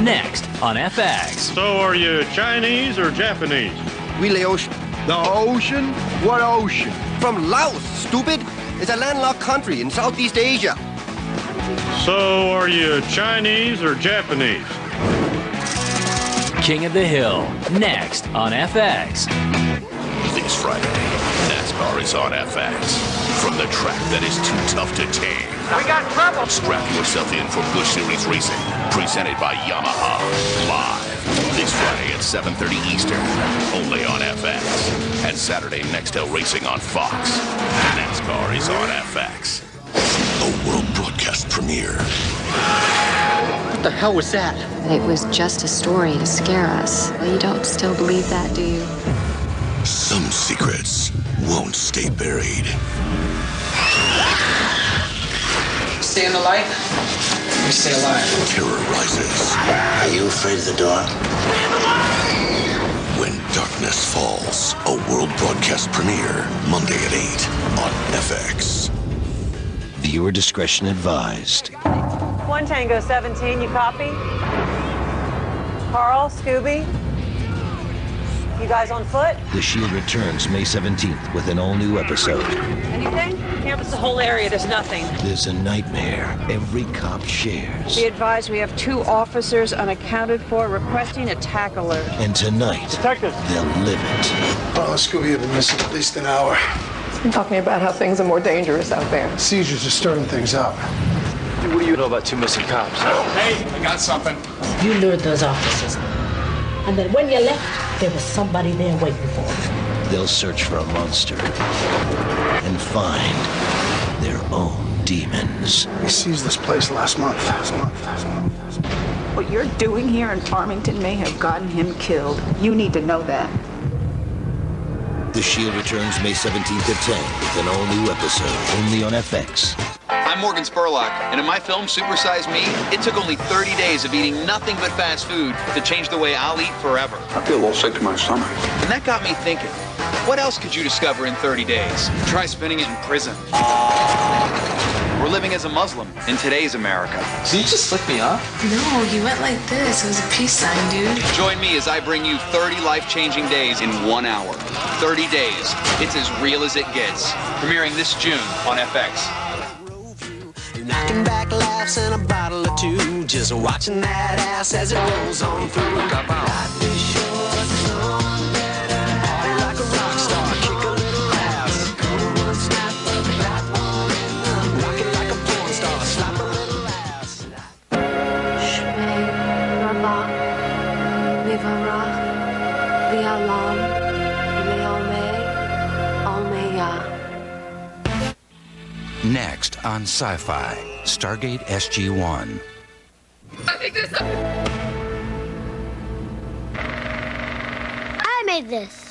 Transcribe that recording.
next on FX. So are you Chinese or Japanese? We the ocean. The ocean? What ocean? From Laos, stupid. It's a landlocked country in Southeast Asia. So are you Chinese or Japanese? King of the Hill, next on FX. This Friday, NASCAR is on FX. From the track that is too tough to tame. We got trouble. Strap yourself in for Busch Series Racing, presented by Yamaha. Live this Friday at 7:30 Eastern, only on FX. And Saturday, Nextel Racing on Fox. NASCAR is on FX. A world broadcast premiere. What the hell was that? It was just a story to scare us. Well, you don't still believe that, do you? Some secrets won't stay buried. Stay in the light, we stay alive. Terror rises. Are you afraid of the dark? When darkness falls, a world broadcast premiere, Monday at 8 on FX. Viewer discretion advised. 1 Tango 17, you copy? Carl, Scooby? You guys on foot? The Shield returns May 17th with an all-new episode. Anything? Canvass the whole area, there's nothing. There's a nightmare every cop shares. Be advised we have 2 officers unaccounted for requesting attack alert. And tonight, Detective, they'll live it. Oh, Scooby have been missing at least an hour. I'm talking about how things are more dangerous out there. Seizures are stirring things up. What do you know about 2 missing cops? Hey, I got something. You lured those officers. And then when you left, there was somebody there waiting for them. They'll search for a monster and find their own demons. We seized this place last month. What you're doing here in Farmington may have gotten him killed. You need to know that. The Shield returns May 17th at 10 with an all-new episode, only on FX. I'm Morgan Spurlock, and in my film, Super Size Me, it took only 30 days of eating nothing but fast food to change the way I'll eat forever. I feel a little sick to my stomach. And that got me thinking, what else could you discover in 30 days? Try spending it in prison. We're living as a Muslim in today's America. Did you just flick me off? No, you went like this. It was a peace sign, dude. Join me as I bring you 30 life-changing days in 1 hour. 30 days. It's as real as it gets. Premiering this June on FX. Knocking back laughs and a bottle or 2, just watching that ass as it rolls on through. Life is short, long, better. Party like a rock star, kick a little ass. Cold one, snap a back one in the rock it like a porn star, slap a little ass. Shmei Rabah, Mivarah, Li'alam, Le'omei, Almeya. Next on Sci-Fi, Stargate SG-1. I made this.